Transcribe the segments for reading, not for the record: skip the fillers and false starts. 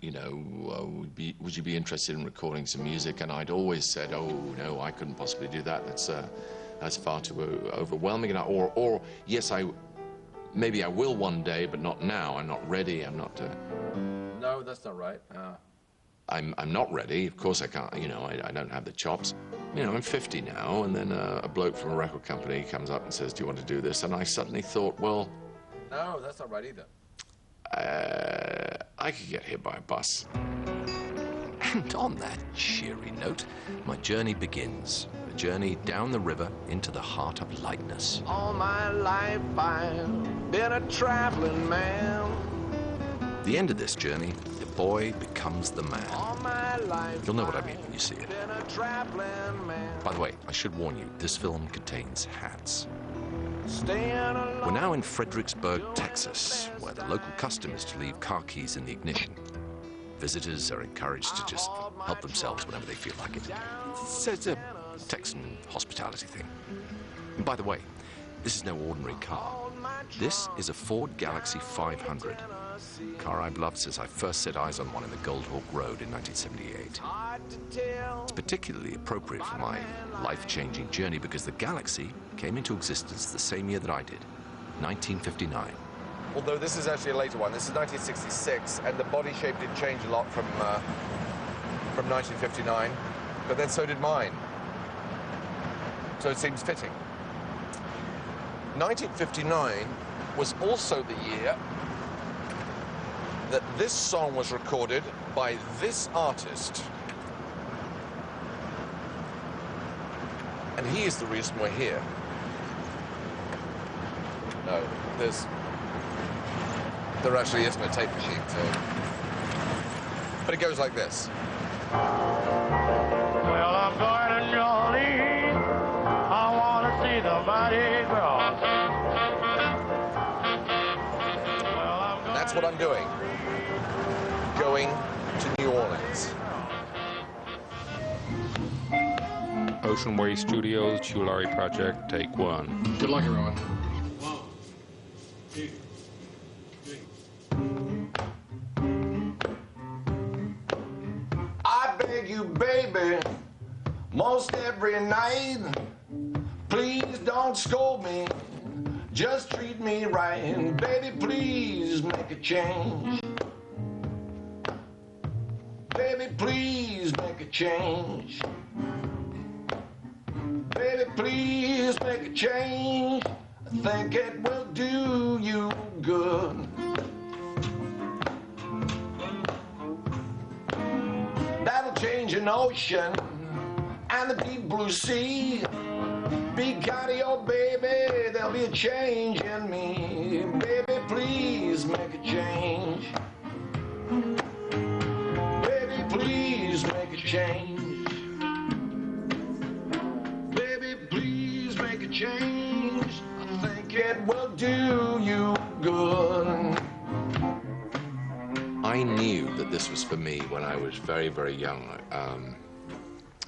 you know, would you be interested in recording some music? And I'd always said, oh, no, I couldn't possibly do that. That's far too overwhelming. And or yes, maybe I will one day, but not now. I'm not ready. I'm not... No, that's not right. I'm not ready. Of course I can't, you know, I don't have the chops. You know, I'm 50 now, and then a bloke from a record company comes up and says, do you want to do this? And I suddenly thought, well... No, that's not right either. I could get hit by a bus. And on that cheery note, my journey begins. A journey down the river into the heart of lightness. All my life I've been a traveling man. The end of this journey, the boy becomes the man. All my life You'll know what I mean when you see it. been a traveling man. By the way, I should warn you, this film contains hats. Staying alone. We're now in Fredericksburg, Texas, where the local custom is to leave car keys in the ignition. Visitors are encouraged to just help themselves whenever they feel like it. It's a Texan hospitality thing. And by the way, this is no ordinary car. This is a Ford Galaxy 500. A car I've loved since I first set eyes on one in the Goldhawk Road in 1978. It's particularly appropriate for my life-changing journey because the Galaxy came into existence the same year that I did, 1959. Although this is actually a later one. This is 1966, and the body shape did change a lot from 1959, but then so did mine. So it seems fitting. 1959 was also the year that this song was recorded by this artist. And he is the reason we're here. No, there actually isn't a tape machine, so... But it goes like this. Well, I'm going to New Orleans. I want to see the Mardi Gras. And that's what I'm doing. Going to New Orleans. Ocean Way Studios, Hugh Laurie Project, take one. Good luck, everyone. 1, 2, 3. I beg you, baby, most every night, please don't scold me, just treat me right. Baby, please make a change. Baby, please make a change. Baby, please make a change. I think it will do you good. That'll change an ocean and the deep blue sea. Be kind to your baby, there'll be a change in me. Baby, please make a change. Baby, please make a change. Baby, please make a change. I think it will do you good. I knew that this was for me when I was very, very young.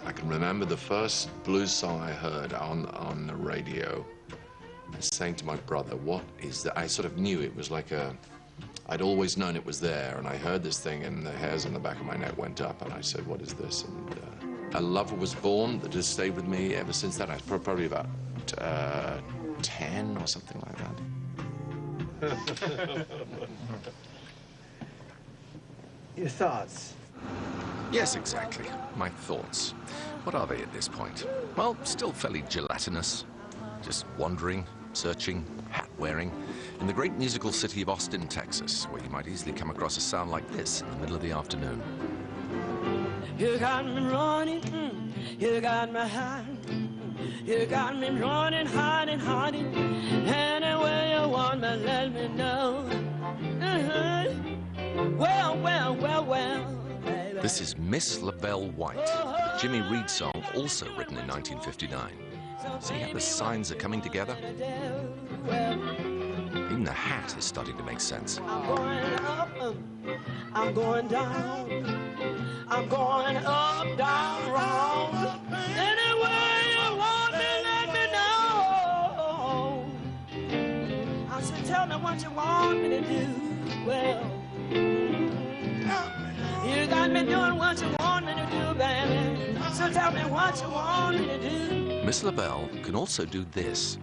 I can remember the first blues song I heard on the radio. I was saying to my brother, what is that? I sort of knew it was like I'd always known it was there, and I heard this thing and the hairs on the back of my neck went up, and I said, what is this? And a lover was born that has stayed with me ever since then. I was probably about 10 or something like that. Your thoughts? Yes, exactly. My thoughts. What are they at this point? Well, still fairly gelatinous. Just wandering, searching, hat-wearing, in the great musical city of Austin, Texas, where you might easily come across a sound like this in the middle of the afternoon. You got me running, you got me high, you got me running hard and hard. Anywhere you want me, let me know. Well, well, well, well. Baby. This is Miss Lavelle White, a Jimmy Reed song also written in 1959. See how the signs are coming together? Even the hat is starting to make sense. I'm going up, I'm going down, I'm going up, down, wrong. Anywhere you want me, let me know. I said, tell me what you want me to do. Well, got me doing what you want me to do, baby. So tell me what you want me to do. Miss LaBelle can also do this.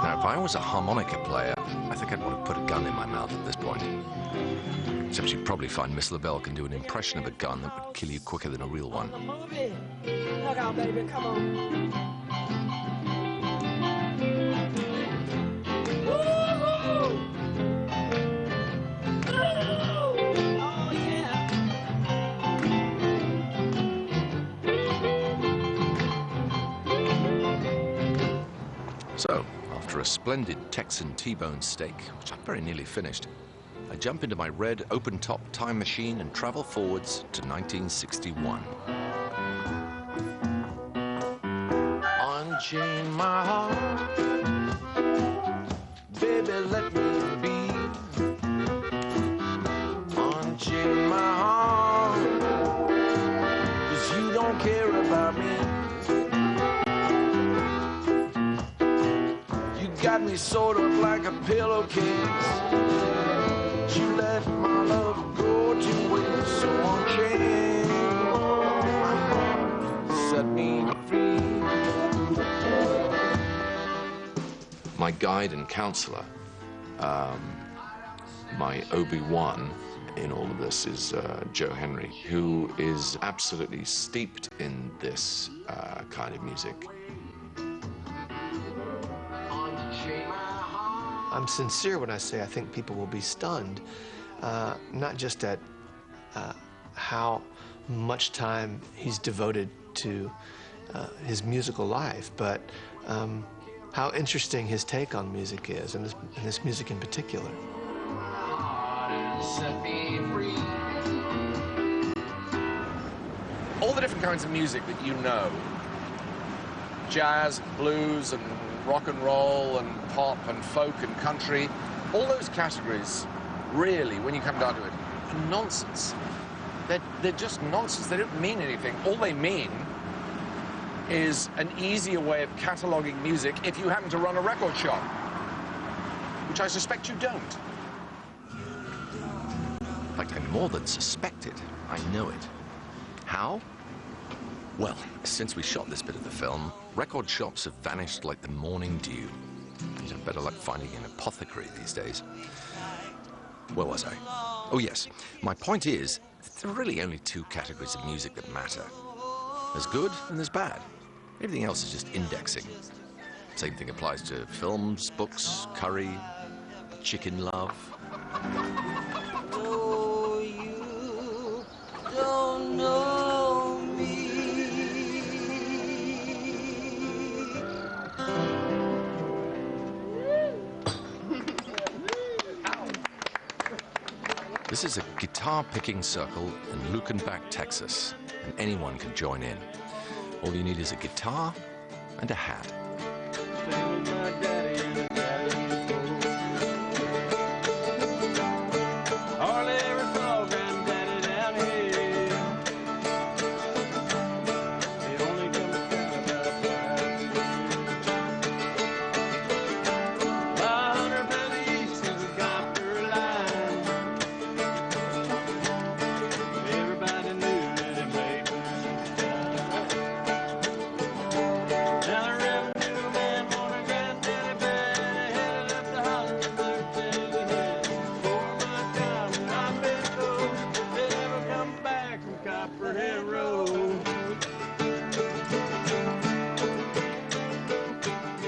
Now, if I was a harmonica player, I think I'd want to put a gun in my mouth at this point. Except you'd probably find Miss LaBelle can do an impression of a gun that would kill you quicker than a real one. Look out, baby, come on. Woo-hoo! Oh, yeah. So, after a splendid Texan T-bone steak, which I'm very nearly finished, I jump into my red open-top time machine and travel forwards to 1961. Unchain my heart, baby, let me be. Unchain my heart, 'cause you don't care about me. You got me sort of like a pillowcase. You let my love go to waste, so unchain my heart, set me free. My guide and counselor, my Obi-Wan in all of this is Joe Henry, who is absolutely steeped in this kind of music. I'm sincere when I say I think people will be stunned, not just at how much time he's devoted to his musical life, but how interesting his take on music is, and this music in particular. All the different kinds of music that you know, jazz, blues, and rock and roll, and pop, and folk, and country, all those categories, really, when you come down to it, are nonsense. They're just nonsense. They don't mean anything. All they mean is an easier way of cataloging music if you happen to run a record shop, which I suspect you don't. In fact, I more than suspect it. I know it. How? Well, since we shot this bit of the film, record shops have vanished like the morning dew. You'd have better luck finding an apothecary these days. Where was I? Oh, yes. My point is, there are really only two categories of music that matter. There's good and there's bad. Everything else is just indexing. Same thing applies to films, books, curry, chicken love. Oh, you don't know me. This is a guitar-picking circle in Lukenbach, Texas, and anyone can join in. All you need is a guitar and a hat.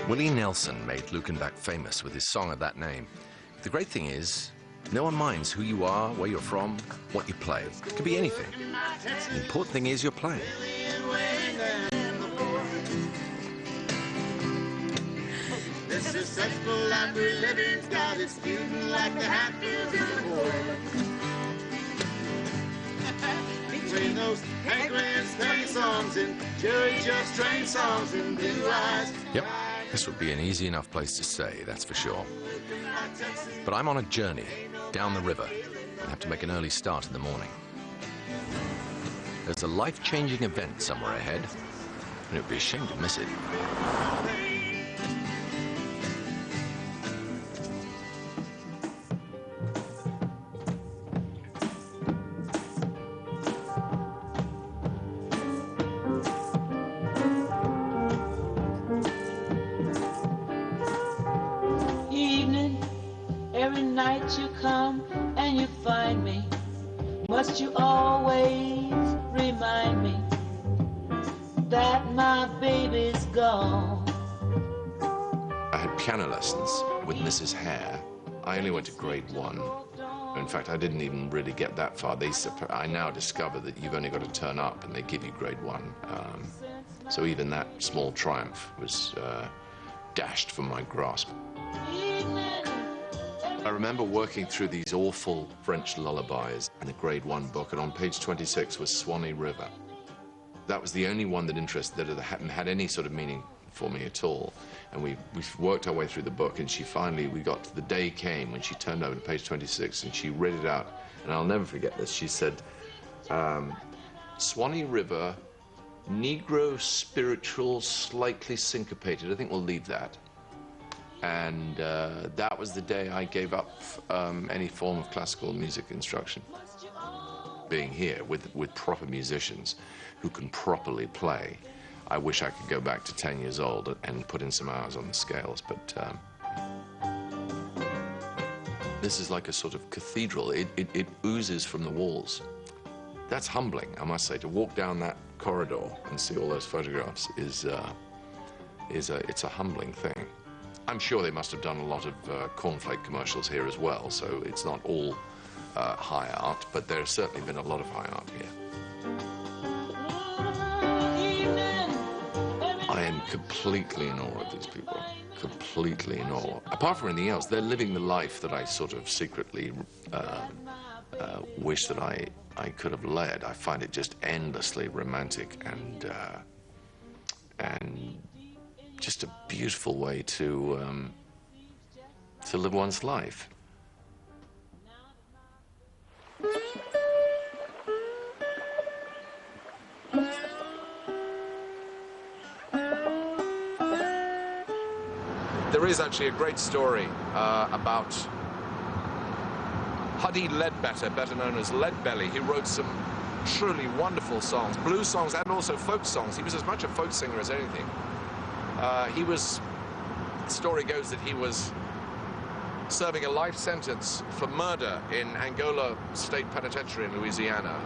Willie Nelson made Lukenbach famous with his song of that name. The great thing is, no one minds who you are, where you're from, what you play. It could be anything. The important thing is you're playing. This successful life we're living's got its student like the Hatfields in the war. Between those Hank Grant's 30 songs and Jerry Just Train songs and Blue Eyes. Yep. This would be an easy enough place to stay, that's for sure. But I'm on a journey down the river and have to make an early start in the morning. There's a life-changing event somewhere ahead, and it would be a shame to miss it. You come and you find me. Must you always remind me that my baby's gone? I had piano lessons with Mrs. Hare. I only went to grade 1. In fact, I didn't even really get that far. I now discover that you've only got to turn up and they give you grade 1. So even that small triumph was dashed from my grasp. I remember working through these awful French lullabies in the grade 1 book, and on page 26 was Swanee River. That was the only one that hadn't had any sort of meaning for me at all. And we worked our way through the book, and we got to the day came when she turned over to page 26 and she read it out. And I'll never forget this. She said, Swanee River, Negro spiritual, slightly syncopated. I think we'll leave that. And that was the day I gave up any form of classical music instruction. Being here with proper musicians who can properly play, I wish I could go back to 10 years old and put in some hours on the scales, but this is like a sort of cathedral. It oozes from the walls. That's humbling, I must say. To walk down that corridor and see all those photographs it's a humbling thing. I'm sure they must have done a lot of cornflake commercials here as well, so it's not all high art, but there's certainly been a lot of high art here. I am completely in awe of these people, completely in awe. Apart from anything else, they're living the life that I sort of secretly wish that I could have led. I find it just endlessly romantic and just a beautiful way to live one's life. There is actually a great story about Huddie Ledbetter, better known as Leadbelly. He wrote some truly wonderful songs, blues songs and also folk songs. He was as much a folk singer as anything. The story goes that he was serving a life sentence for murder in Angola State Penitentiary in Louisiana.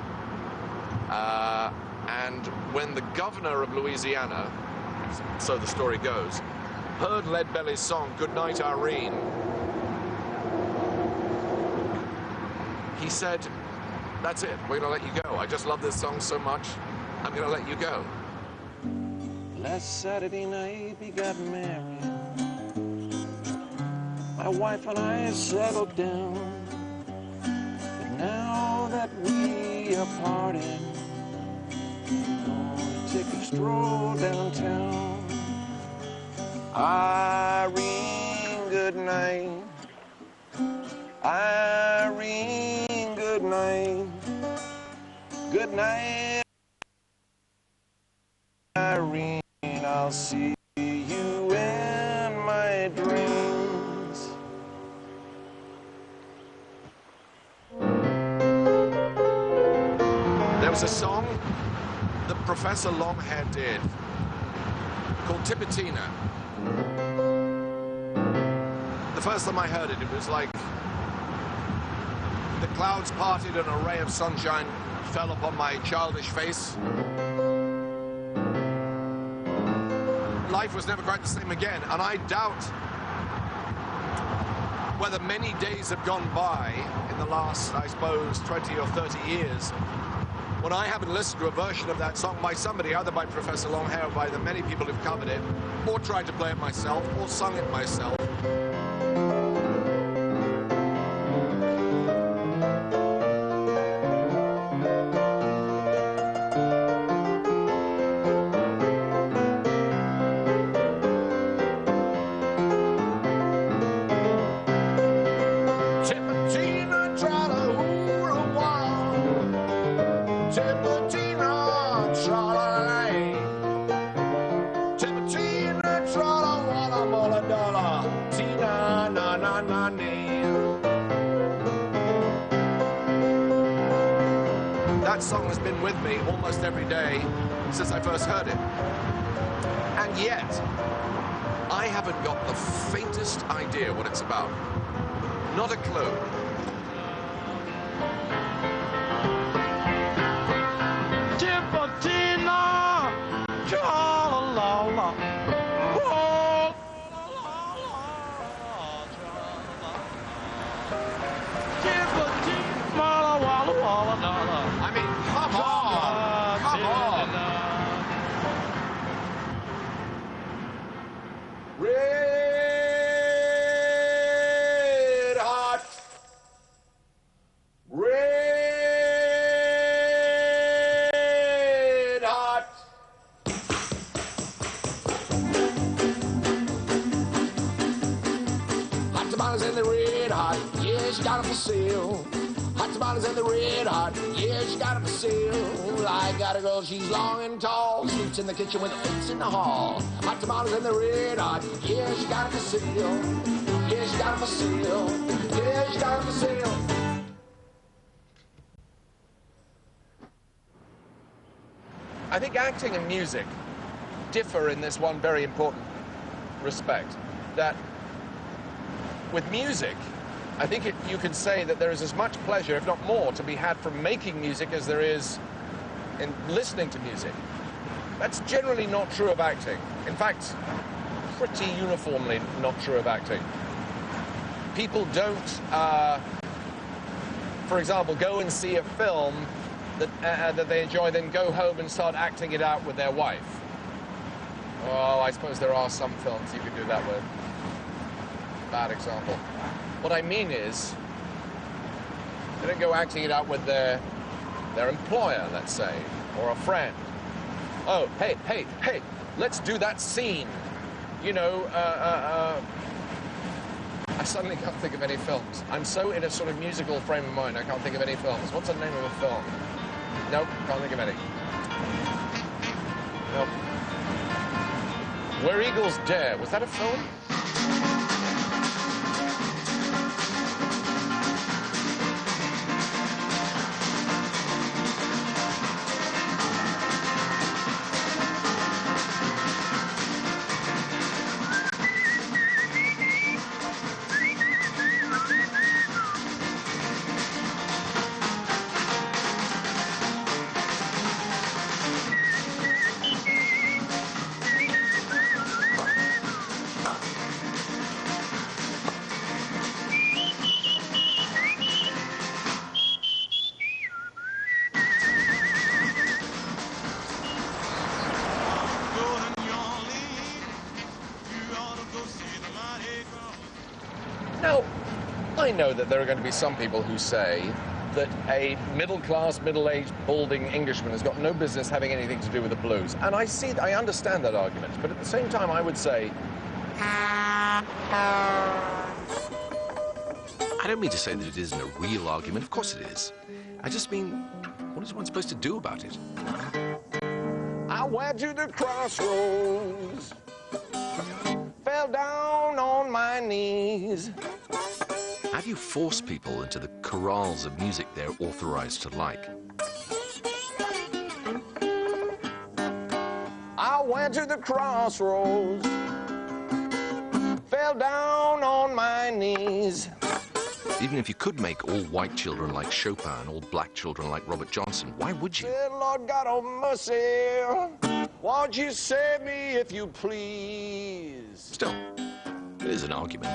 And when the governor of Louisiana, so the story goes, heard Leadbelly's song, Goodnight Irene, he said, that's it, we're gonna let you go. I just love this song so much, I'm gonna let you go. Last Saturday night we got married. My wife and I settled down. But now that we are parted, we're gonna take a stroll downtown. Irene, good night. Irene, good night. Good night, Irene. I'll see you in my dreams. There was a song that Professor Longhair did called Tipitina. The first time I heard it, it was like the clouds parted and a ray of sunshine fell upon my childish face. Life was never quite the same again, and I doubt whether many days have gone by in the last, I suppose, 20 or 30 years when I haven't listened to a version of that song by somebody, either by Professor Longhair or by the many people who've covered it, or tried to play it myself, or sung it myself. That song has been with me almost every day since I first heard it. And yet, I haven't got the faintest idea what it's about. Not a clue. I mean, come on! Come on! Red hot! Red hot! Hot tamales and the red hot, yeah, she got them for sale. Hot tamales and the red hot, yeah, she got them for sale. I got a girl, she's long and tall, sleeps in the kitchen with the fits in the hall. Hot tamales and the red hot, yeah, she got them for sale. Yeah, she got them for sale. Yeah, she got them for sale. I think acting and music differ in this one very important respect, that with music, I think you could say that there is as much pleasure, if not more, to be had from making music as there is in listening to music. That's generally not true of acting. In fact, pretty uniformly not true of acting. People don't, for example, go and see a film that they enjoy, then go home and start acting it out with their wife. Oh, I suppose there are some films you could do that with. Bad example. What I mean is, they don't go acting it out with their employer, let's say, or a friend. Oh, hey, let's do that scene. You know, I suddenly can't think of any films. I'm so in a sort of musical frame of mind, I can't think of any films. What's the name of a film? Nope, can't think of any. Nope. Where Eagles Dare, was that a film? Now, I know that there are going to be some people who say that a middle-class, middle-aged, balding Englishman has got no business having anything to do with the blues. And I understand that argument, but at the same time I would say... I don't mean to say that it isn't a real argument. Of course it is. I just mean, what is one supposed to do about it? I went to the crossroads, fell down on my knees. How do you force people into the chorales of music they're authorized to like? I went to the crossroads, fell down on my knees. Even if you could make all white children like Chopin and all black children like Robert Johnson, why would you? Lord God of mercy, won't you save me if you please? Still, it is an argument.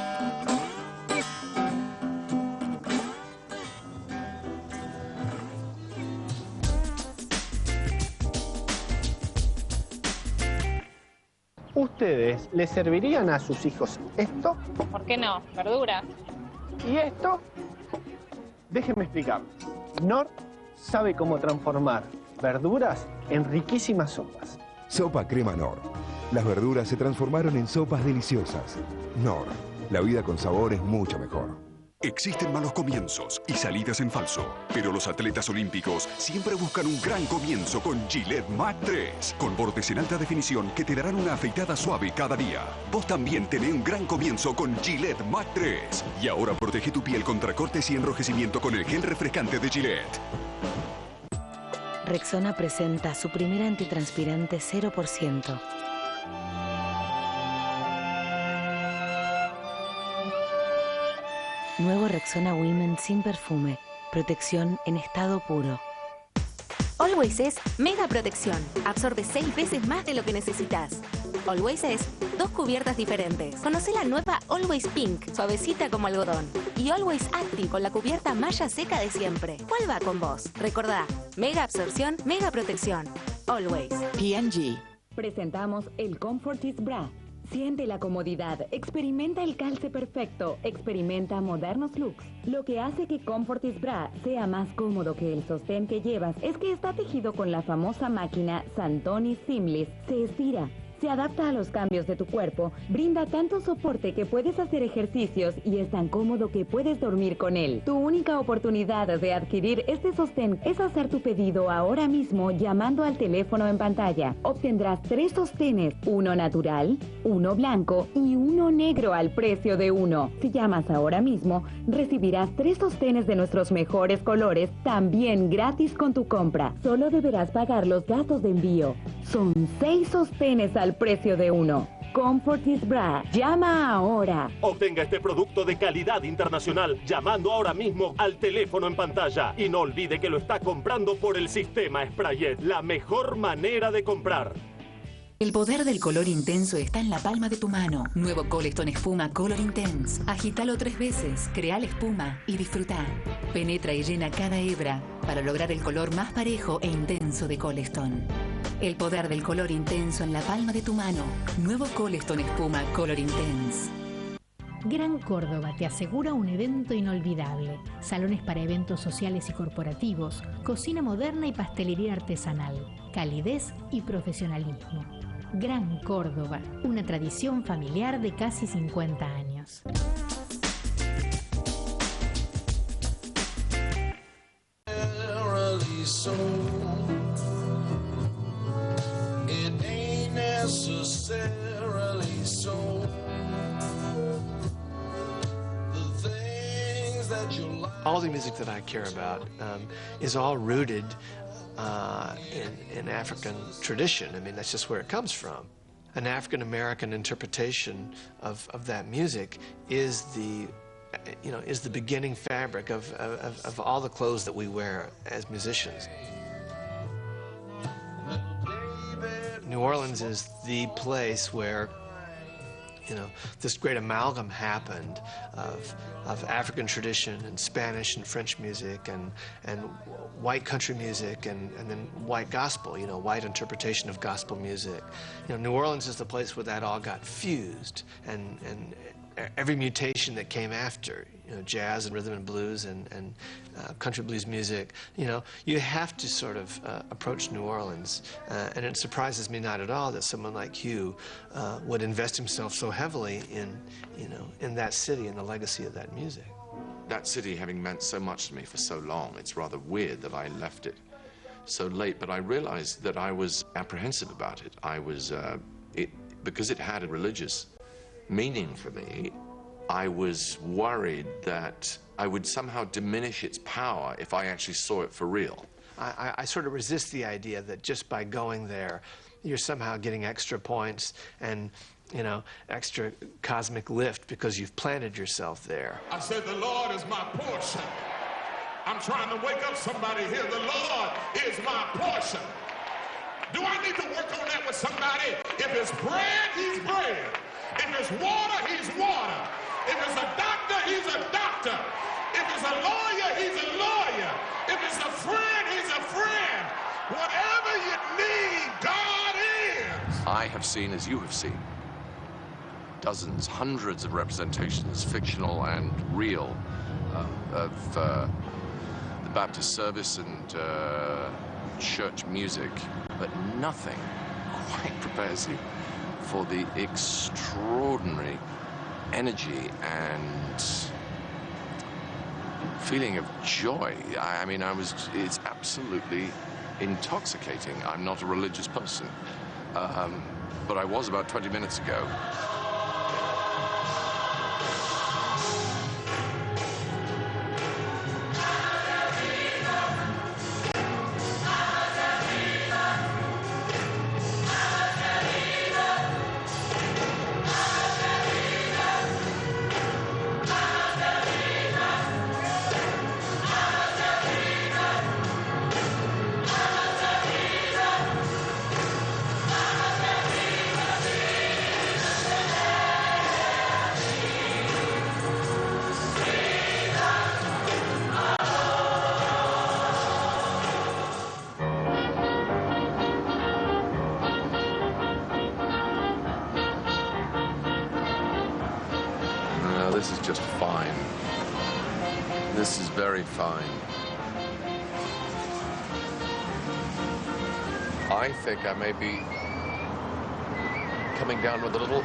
¿Ustedes le servirían a sus hijos esto? ¿Por qué no? Verduras. ¿Y esto? Déjenme explicar. Nor sabe cómo transformar verduras en riquísimas sopas. Sopa Crema Nor. Las verduras se transformaron en sopas deliciosas. Nor. La vida con sabor es mucho mejor. Existen malos comienzos y salidas en falso, pero los atletas olímpicos siempre buscan un gran comienzo con Gillette Mac 3, con bordes en alta definición que te darán una afeitada suave cada día. Vos también tenés un gran comienzo con Gillette Mac 3. Y ahora protege tu piel contra cortes y enrojecimiento con el gel refrescante de Gillette. Rexona presenta su primer antitranspirante 0%. Nuevo Rexona Women sin perfume. Protección en estado puro. Always es mega protección. Absorbe 6 veces más de lo que necesitas. Always es 2 cubiertas diferentes. Conoce la nueva Always Pink, suavecita como algodón. Y Always Active con la cubierta malla seca de siempre. ¿Cuál va con vos? Recordá, mega absorción, mega protección. Always. P&G. Presentamos el Comfortis Bra. Siente la comodidad, experimenta el calce perfecto, experimenta modernos looks. Lo que hace que Comfortis Bra sea más cómodo que el sostén que llevas es que está tejido con la famosa máquina Santoni Seamless. Se estira, se adapta a los cambios de tu cuerpo, brinda tanto soporte que puedes hacer ejercicios y es tan cómodo que puedes dormir con él. Tu única oportunidad de adquirir este sostén es hacer tu pedido ahora mismo llamando al teléfono en pantalla. Obtendrás 3 sostenes, uno natural, uno blanco y uno negro al precio de uno. Si llamas ahora mismo, recibirás 3 sostenes de nuestros mejores colores, también gratis con tu compra. Solo deberás pagar los gastos de envío. Son 6 sostenes al precio de uno. Comfortis Bra. Llama ahora. Obtenga este producto de calidad internacional llamando ahora mismo al teléfono en pantalla. Y no olvide que lo está comprando por el sistema Sprayet, la mejor manera de comprar. El poder del color intenso está en la palma de tu mano. Nuevo Coleston Espuma Color Intense. Agítalo 3 veces, crea la espuma y disfruta. Penetra y llena cada hebra para lograr el color más parejo e intenso de Coleston. El poder del color intenso en la palma de tu mano. Nuevo Coleston Espuma Color Intense. Gran Córdoba te asegura un evento inolvidable. Salones para eventos sociales y corporativos, cocina moderna y pastelería artesanal, calidez y profesionalismo. Gran Córdoba, una tradición familiar de casi 50 años. All the music that I care about is all rooted in African tradition. I mean, that's just where it comes from. An African-American interpretation of that music is the beginning fabric of all the clothes that we wear as musicians. New Orleans is the place where this great amalgam happened of African tradition and Spanish and French music and white country music and then white gospel, white interpretation of gospel music. New Orleans is the place where that all got fused and every mutation that came after, jazz and rhythm and blues and country blues music, you have to sort of approach New Orleans. And it surprises me not at all that someone like Hugh would invest himself so heavily in that city and the legacy of that music. That city having meant so much to me for so long, it's rather weird that I left it so late, but I realized that I was apprehensive about it. I was, because it had a religious meaning for me, I was worried that I would somehow diminish its power if I actually saw it for real. I sort of resist the idea that just by going there, you're somehow getting extra points and, extra cosmic lift because you've planted yourself there. I said, the Lord is my portion. I'm trying to wake up somebody here. The Lord is my portion. Do I need to work on that with somebody? If it's bread, he's bread. If it's water, he's water. If it's a doctor, he's a doctor. If it's a lawyer, he's a lawyer. If it's a friend, he's a friend. Whatever you need, God is. I have seen, as you have seen, dozens, hundreds of representations, fictional and real, of the Baptist service and church music, but nothing quite prepares you for the extraordinary energy and feeling of joy. I mean, it's absolutely intoxicating. I'm not a religious person, but I was about 20 minutes ago. This is just fine. This is very fine. I think I may be coming down with a little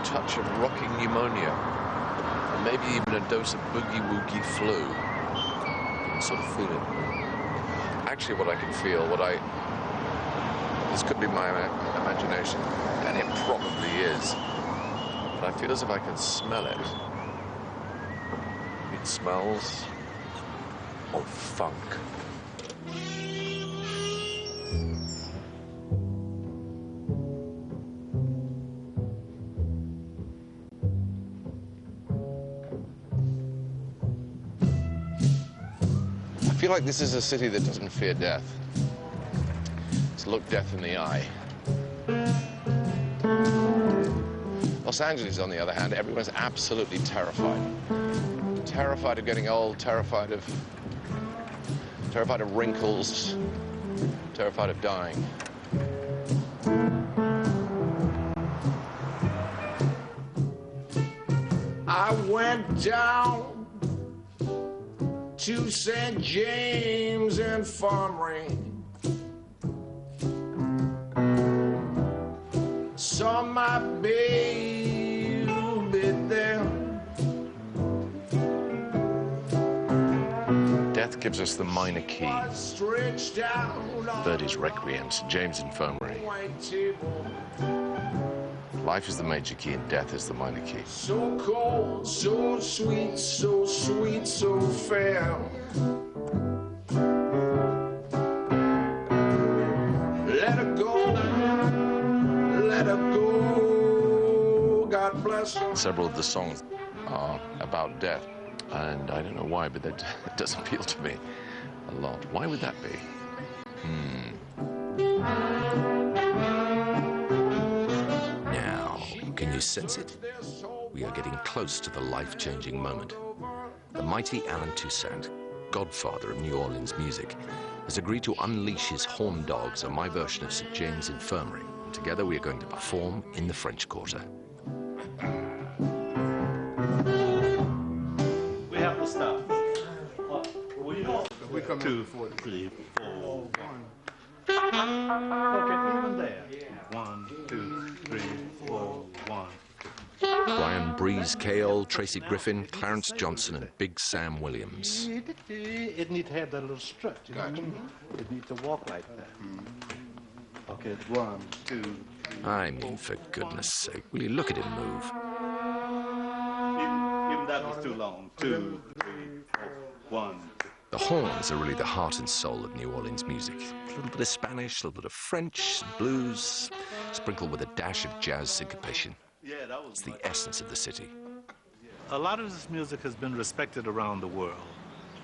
touch of rocking pneumonia, and maybe even a dose of boogie-woogie flu. I can sort of feel it. Actually, what I can feel, this could be my imagination, and it probably is. I feel as if I can smell it. It smells of funk. I feel like this is a city that doesn't fear death. It's looked death in the eye. Los Angeles, on the other hand, everyone's absolutely terrified. Terrified of getting old, terrified of wrinkles, terrified of dying. I went down to St. James Infirmary. Saw my baby there. Death gives us the minor key. Birdie's Requiem, St. James Infirmary. Life is the major key and death is the minor key. So cold, so sweet, so fair. Let her go, let her go, God bless her. Several of the songs are about death, and I don't know why, but that does appeal to me a lot. Why would that be? Now, can you sense it? We are getting close to the life-changing moment. The mighty Alan Toussaint, godfather of New Orleans music, has agreed to unleash his horn dogs on my version of St. James Infirmary. And together we are going to perform in the French Quarter. We have to stop. We come 2, 4, 3, 4, 1. Okay, even there. 1, 2, 3, 4, 1. Brian Breeze Cale, Tracy Griffin, Clarence Johnson, and Big Sam Williams. It needs to have that little strut, you know? It needs to walk like that. Okay, 1, 2, 3. I mean, for goodness sake, will you look at him move? Even that was too long. 2, 3, 4, 1. The horns are really the heart and soul of New Orleans music. A little bit of Spanish, a little bit of French, blues, sprinkled with a dash of jazz syncopation. It's the essence of the city. A lot of this music has been respected around the world.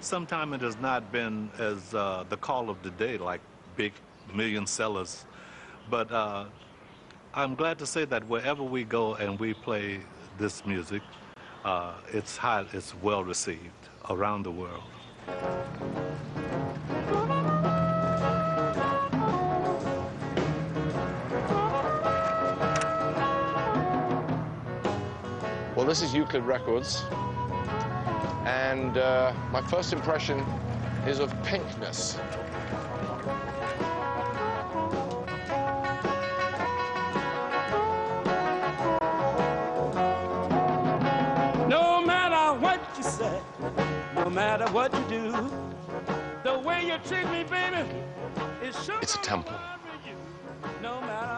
Sometimes it has not been as the call of the day, like big million sellers. But I'm glad to say that wherever we go and we play this music, it's well received around the world. Well, this is Euclid Records, and my first impression is of pinkness. No matter what you say, no matter what you do. The way you treat me, baby, is sure. It's a temple. No matter.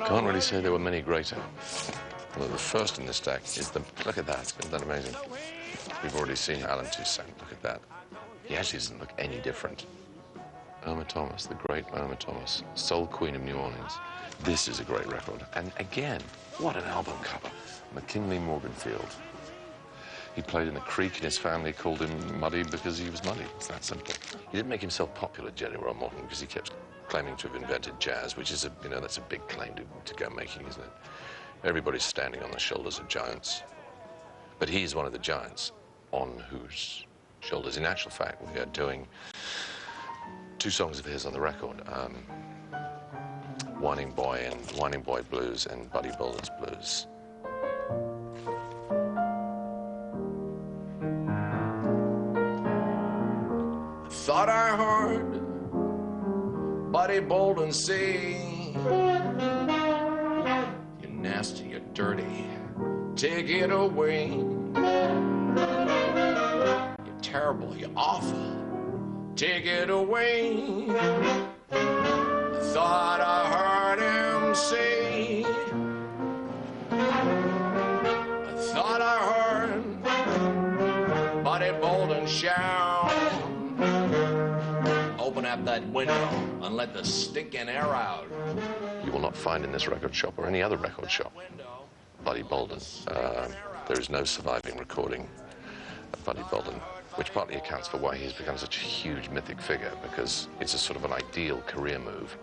Can't really say there were many greater. Well, the first in this deck is the... Look at that. Isn't that amazing? We've already seen Alan Toussaint. Look at that. He actually doesn't look any different. Irma Thomas, the great Irma Thomas, Soul Queen of New Orleans. This is a great record. And again, what an album cover. McKinley Morganfield. He played in the Creek, and his family called him Muddy because he was muddy. It's that simple. He didn't make himself popular, Jelly Roll Morton, because he kept claiming to have invented jazz, which is, that's a big claim to go making, isn't it? Everybody's standing on the shoulders of giants. But he's one of the giants on whose shoulders, in actual fact, we are doing 2 songs of his on the record. Whining Boy Blues and Buddy Bolden's Blues. Thought I heard Buddy Bolden say, you're nasty, you're dirty, take it away. You're terrible, you're awful, take it away. Thought I heard him say, I thought I heard Buddy Bolden shout, open up that window and let the stinking air out. You will not find in this record shop or any other record shop Buddy Bolden. There is no surviving recording of Buddy Bolden, which partly accounts for why he's become such a huge mythic figure, because it's a sort of an ideal career move,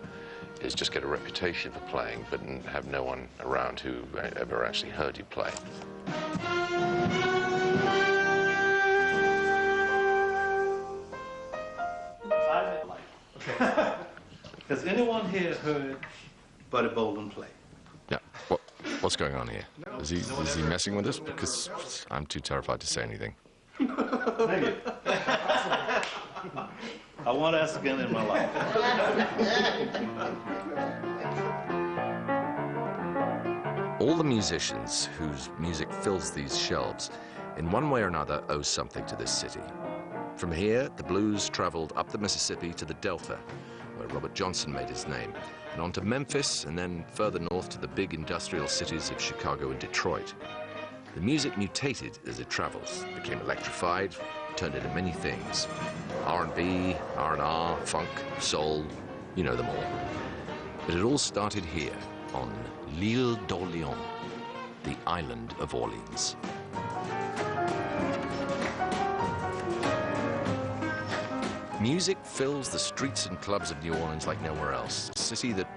is just get a reputation for playing but have no one around who ever actually heard you play. Has anyone here heard Buddy Bolden play? Yeah. What's going on here? Is he messing with us? Because I'm too terrified to say anything. Maybe. I want to ask again in my life. All the musicians whose music fills these shelves, in one way or another, owe something to this city. From here, the blues traveled up the Mississippi to the Delta, where Robert Johnson made his name, and on to Memphis, and then further north to the big industrial cities of Chicago and Detroit. The music mutated as it travels, became electrified, turned into many things. R&B, R&R, funk, soul, you know them all. But it all started here, on l'Île d'Orléans, the island of Orleans. Music fills the streets and clubs of New Orleans like nowhere else. A city that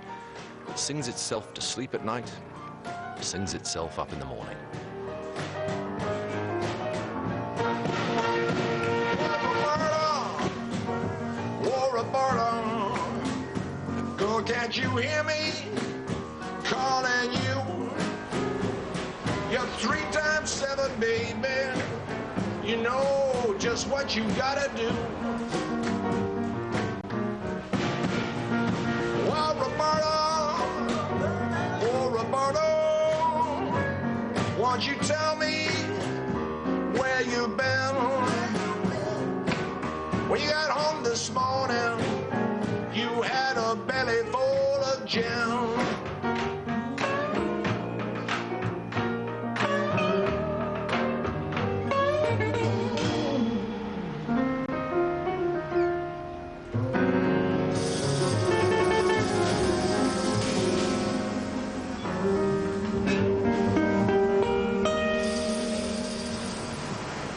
sings itself to sleep at night, sings itself up in the morning. Girl, can't you hear me calling you? You're 3 times 7, baby. You know just what you gotta do. Well, Roberto, won't you tell me where you've been? When you got home this morning, you had a belly full of gin.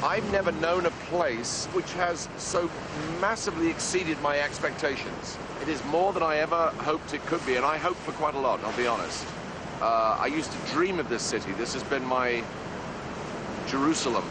I've never known a place which has so massively exceeded my expectations. It is more than I ever hoped it could be, and I hoped for quite a lot, I'll be honest. I used to dream of this city. This has been my Jerusalem.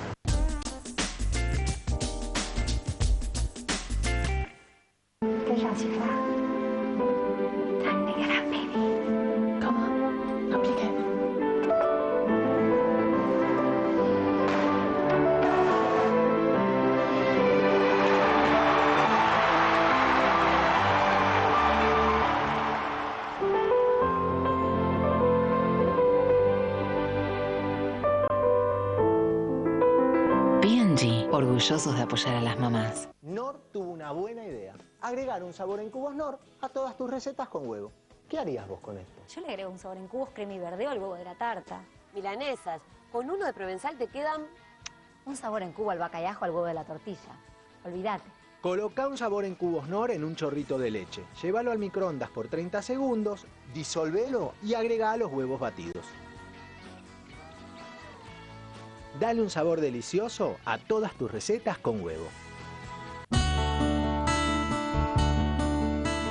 orgullosos de apoyar a las mamás. Nor tuvo una buena idea. Agregar un sabor en cubos Nor a todas tus recetas con huevo. ¿Qué harías vos con esto? Yo le agrego un sabor en cubos crema y verdeo al huevo de la tarta. Milanesas. Con uno de provenzal te quedan... Un sabor en cubo al vaca y ajo al huevo de la tortilla. Olvídate. Coloca un sabor en cubos Nor en un chorrito de leche. Llévalo al microondas por 30 segundos, disolvelo y agrega los huevos batidos. Dale un sabor delicioso a todas tus recetas con huevo.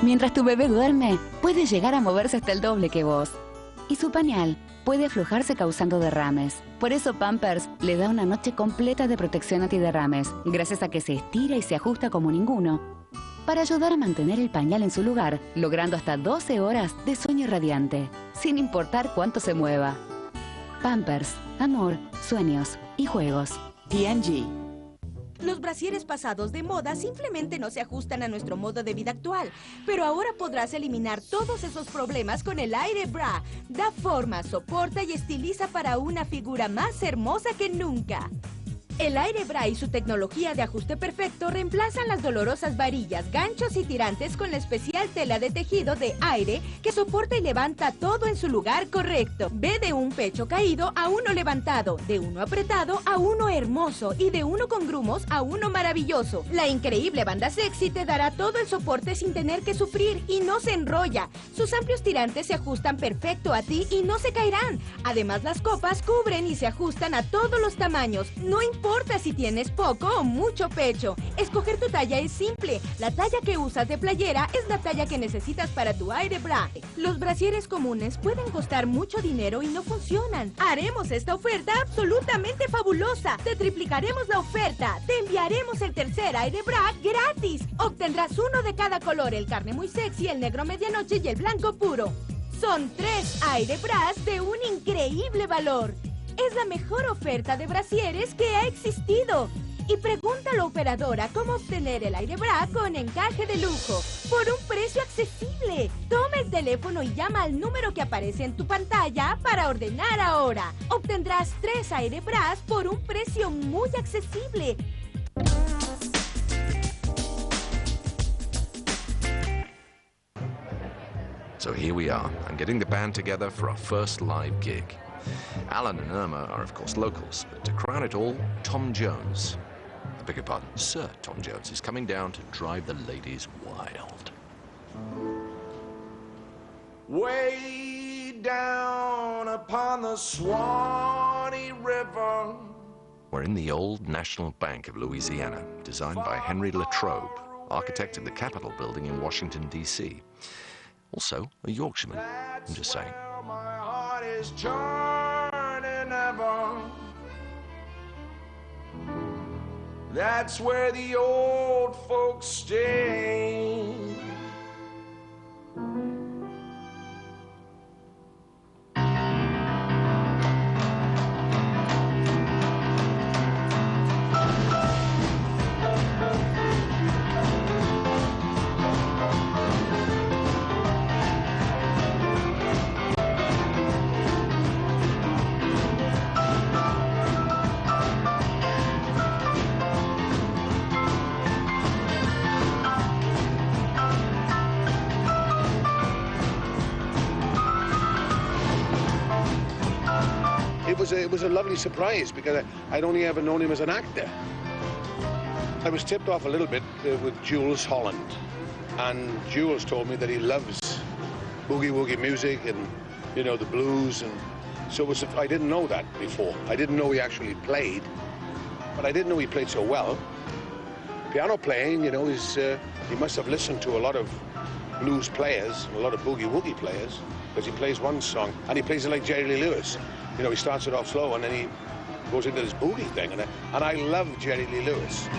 Mientras tu bebé duerme, puede llegar a moverse hasta el doble que vos. Y su pañal puede aflojarse causando derrames. Por eso Pampers le da una noche completa de protección antiderrames, gracias a que se estira y se ajusta como ninguno, para ayudar a mantener el pañal en su lugar, logrando hasta 12 horas de sueño radiante, sin importar cuánto se mueva. Pampers, amor, sueños y juegos. P&G. Los brasieres pasados de moda simplemente no se ajustan a nuestro modo de vida actual, pero ahora podrás eliminar todos esos problemas con el Aire Bra. Da forma, soporta y estiliza para una figura más hermosa que nunca. El Aire Bra y su tecnología de ajuste perfecto reemplazan las dolorosas varillas, ganchos y tirantes con la especial tela de tejido de aire que soporta y levanta todo en su lugar correcto. Ve de un pecho caído a uno levantado, de uno apretado a uno hermoso y de uno con grumos a uno maravilloso. La increíble banda sexy te dará todo el soporte sin tener que sufrir y no se enrolla. Sus amplios tirantes se ajustan perfecto a ti y no se caerán. Además, las copas cubren y se ajustan a todos los tamaños. No importa si tienes poco o mucho pecho. Escoger tu talla es simple. La talla que usas de playera es la talla que necesitas para tu Aire Bra. Los brasieres comunes pueden costar mucho dinero y no funcionan. Haremos esta oferta absolutamente fabulosa. Te triplicaremos la oferta. Te enviaremos el tercer Aire Bra gratis. Obtendrás uno de cada color, el carne muy sexy, el negro medianoche y el blanco puro. Son 3 Aire Bras de un increíble valor. Es la mejor oferta de brasieres que ha existido. Y pregunta a la operadora cómo obtener el Aire Bra con encaje de lujo, por un precio accesible. Toma el teléfono y llama al número que aparece en tu pantalla para ordenar ahora. Obtendrás 3 Aire Bras por un precio muy accesible. So here we are. I'm getting the band together for our first live gig. Alan and Irma are, of course, locals, but to crown it all, Tom Jones, I beg your pardon, Sir Tom Jones, is coming down to drive the ladies wild. Way down upon the Swanee River. We're in the old National Bank of Louisiana, designed by Henry Latrobe, architect of the Capitol building in Washington, D.C. Also, a Yorkshireman, I'm just saying. My heart is turning ever. That's where the old folks stay. It was a lovely surprise because I'd only ever known him as an actor. I was tipped off a little bit with Jules Holland, and Jules told me that he loves boogie-woogie music and, you know, the blues, and so it was, I didn't know that before. I didn't know he actually played, but I didn't know he played so well. Piano playing, you know, he must have listened to a lot of blues players, a lot of boogie-woogie players, because he plays one song, and he plays it like Jerry Lee Lewis. You know, he starts it off slow, and then he goes into this boogie thing, and I love Jerry Lee Lewis.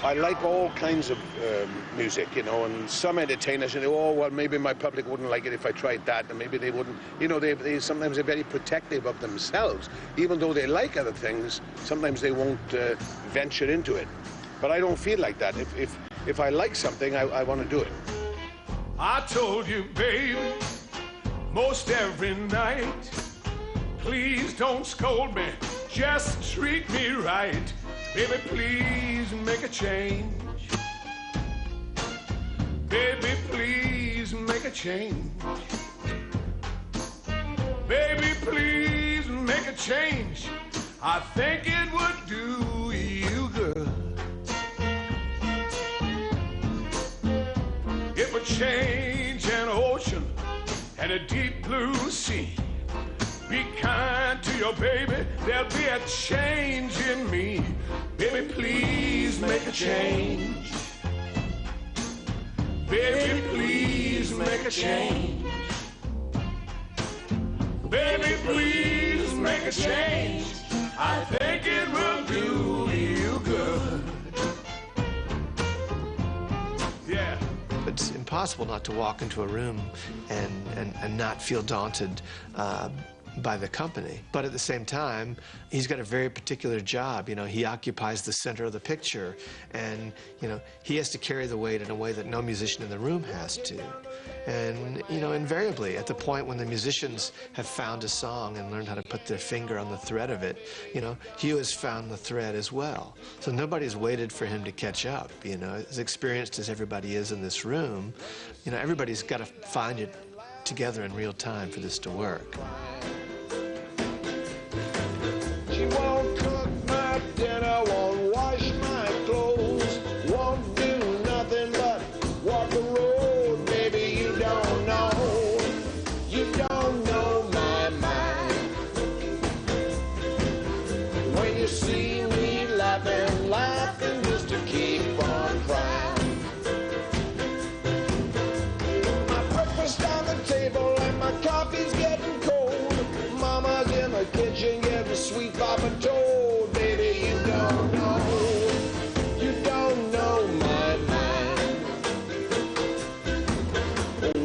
I like all kinds of music, you know, and some entertainers say, oh, well, maybe my public wouldn't like it if I tried that, and maybe they wouldn't. You know, they sometimes are very protective of themselves. Even though they like other things, sometimes they won't venture into it. But I don't feel like that. If I like something, I want to do it. I told you, baby, most every night, please don't scold me, just treat me right. Baby, please make a change. Baby, please make a change. Baby, please make a change. I think it would do you good. It would change an ocean and a deep blue sea. Be kind to your baby, there'll be a change in me. Baby, please make a change. Baby, please make a change. Baby, please make a change. I think it will do you good. Yeah. It's impossible not to walk into a room and not feel daunted by the company. But at the same time, he's got a very particular job. You know, he occupies the center of the picture, and, you know, he has to carry the weight in a way that no musician in the room has to. And, you know, invariably, at the point when the musicians have found a song and learned how to put their finger on the thread of it, you know, Hugh has found the thread as well. So nobody's waited for him to catch up, you know. As experienced as everybody is in this room, you know, everybody's got to find it together in real time for this to work. She won't cook my dinner, won't wash my clothes, won't do nothing but walk the road. Baby, you don't know my mind. When you see me laughing, laughing just to keep on crying. My breakfast on the table and my coffee's getting cold. Mama's in the kitchen getting sweet papa told. Baby, you don't know my mind.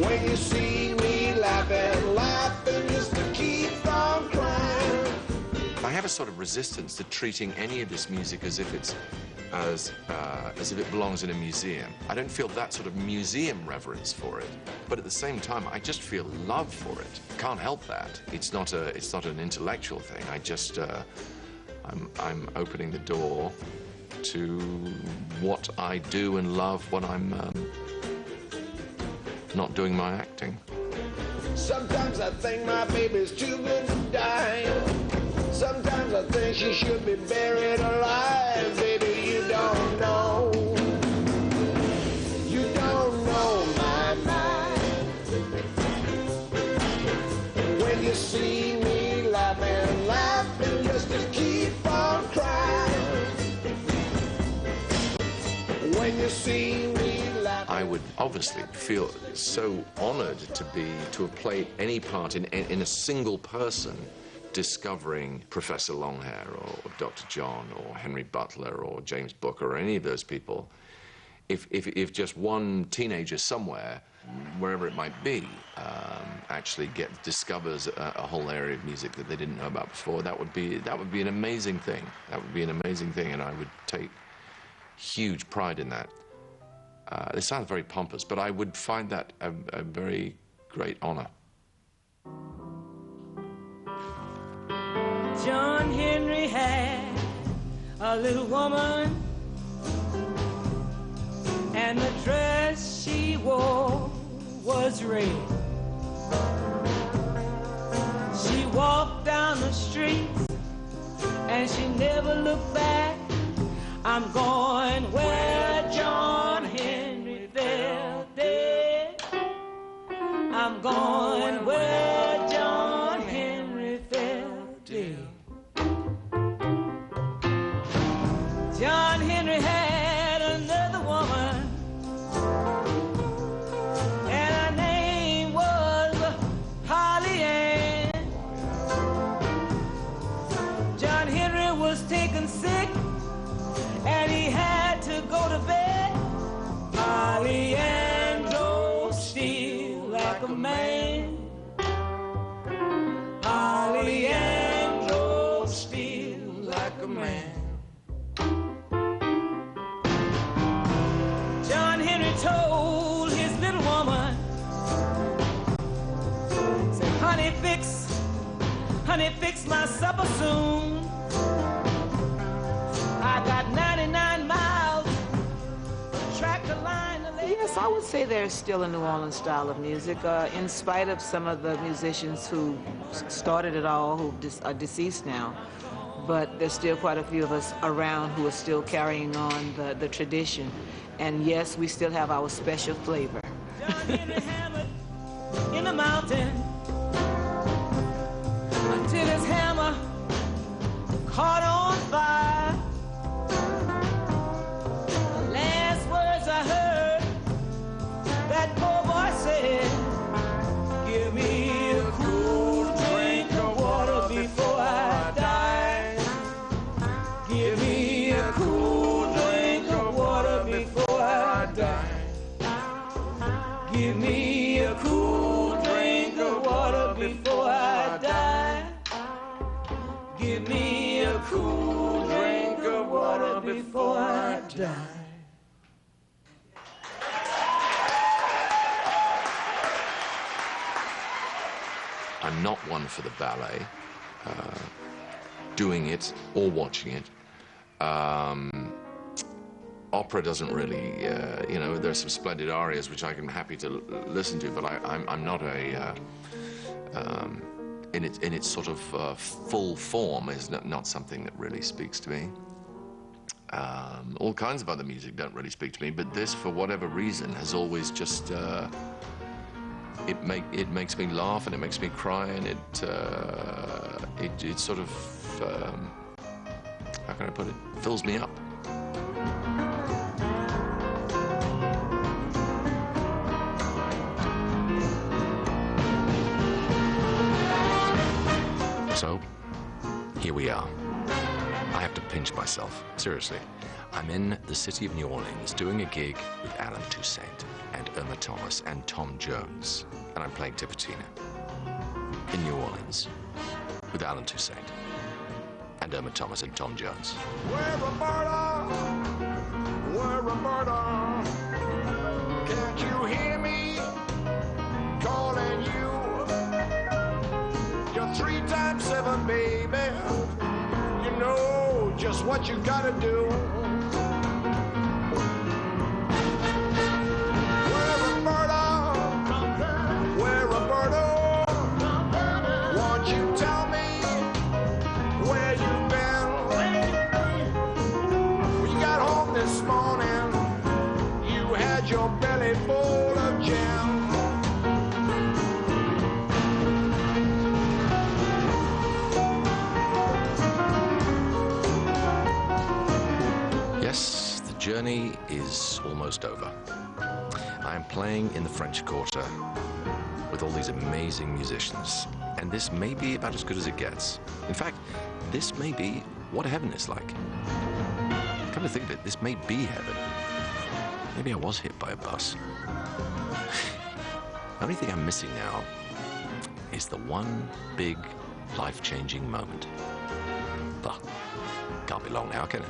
When you see me laughing, laughing just to keep on crying. I have a sort of resistance to treating any of this music as if it's as if it belongs in a museum. I don't feel that sort of museum reverence for it, but at the same time, I just feel love for it. Can't help that. It's not an intellectual thing. I just I'm opening the door to what I do and love when I'm not doing my acting. Sometimes I think my baby's too good to die. Sometimes I think she should be buried alive. Baby, you don't know. You don't know my mind. When you see me laughing, laughing just to keep on crying. When you see me laughing. I would obviously feel so honored to have played any part in a single person discovering Professor Longhair or Dr. John or Henry Butler or James Booker or any of those people. If just one teenager somewhere, wherever it might be, actually discovers a whole area of music that they didn't know about before, that would be an amazing thing. That would be an amazing thing, and I would take huge pride in that. It sounds very pompous, but I would find that a very great honor. John Henry had a little woman, and the dress she wore was red. She walked down the street and she never looked back. I'm going where John Henry fell dead. I'm going where John Henry fell dead. John Henry had another woman, and her name was Holly Ann. John Henry was taken sick, and he had to go to bed. Holly Ann drove still like a man. Holly Ann drove still like a man. fix my supper soon. I got 99 miles, track the line. Yes, I would say there's still a New Orleans style of music, in spite of some of the musicians who started it all, who are deceased now. But there's still quite a few of us around who are still carrying on the tradition. And yes, we still have our special flavor. In the mountain, until his hammer caught on fire. The last words I heard, that poor boy said, give me a cool drink of water before I die. Give me a cool drink of water before I die. Give me a cool drink of water before I die. Give me a cool drink of water before I die. I'm not one for the ballet, doing it or watching it. Opera doesn't really, you know, there's some splendid arias which I'm happy to listen to, but I'm not a, in its sort of full form is not something that really speaks to me. All kinds of other music don't really speak to me, but this, for whatever reason, has always just, it makes me laugh and it makes me cry, and it sort of, how can I put it, fills me up. So, here we are. I have to pinch myself, seriously. I'm in the city of New Orleans doing a gig with Alan Toussaint and Irma Thomas and Tom Jones, and I'm playing Tipitina in New Orleans with Alan Toussaint and Irma Thomas and Tom Jones. Where Roberta, can't you hear me calling you? You're 3 times 7, baby. You know just what you gotta do. Where Roberta, won't you tell me where you've been? When you got home this morning, you had your belly full of jam. Yes, the journey is almost over. I am playing in the French Quarter with all these amazing musicians, and this may be about as good as it gets. In fact, this may be what heaven is like. Come to think of it, this may be heaven. Maybe I was hit by a bus. The only thing I'm missing now is the one big life-changing moment. But can't be long now, can it?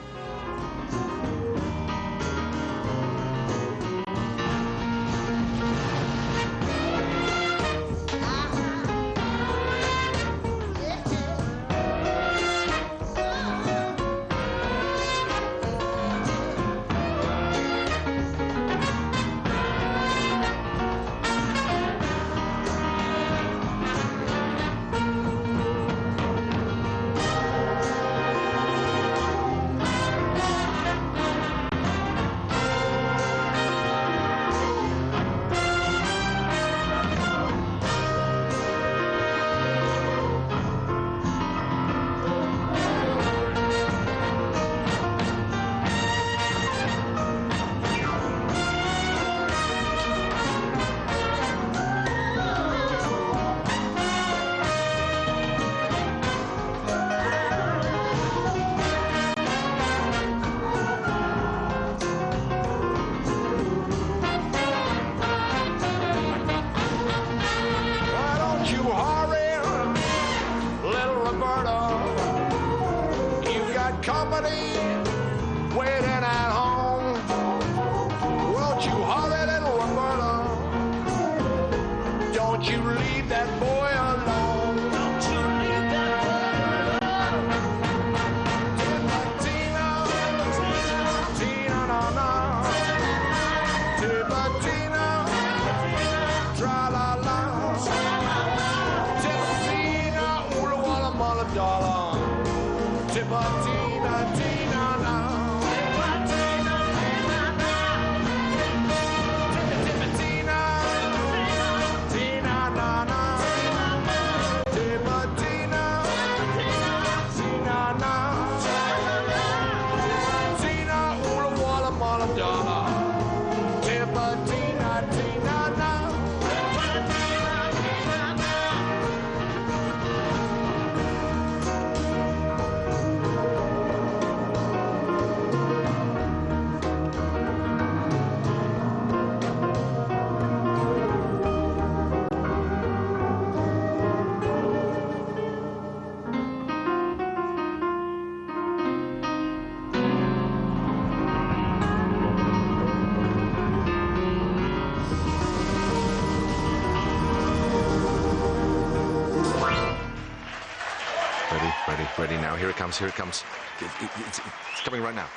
now, here it comes, here it comes. It's coming right now.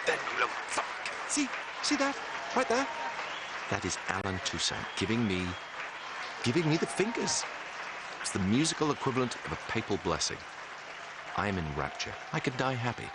There, look, see that? Right there? That is Alan Toussaint giving me the fingers. It's the musical equivalent of a papal blessing. I am in rapture. I could die happy.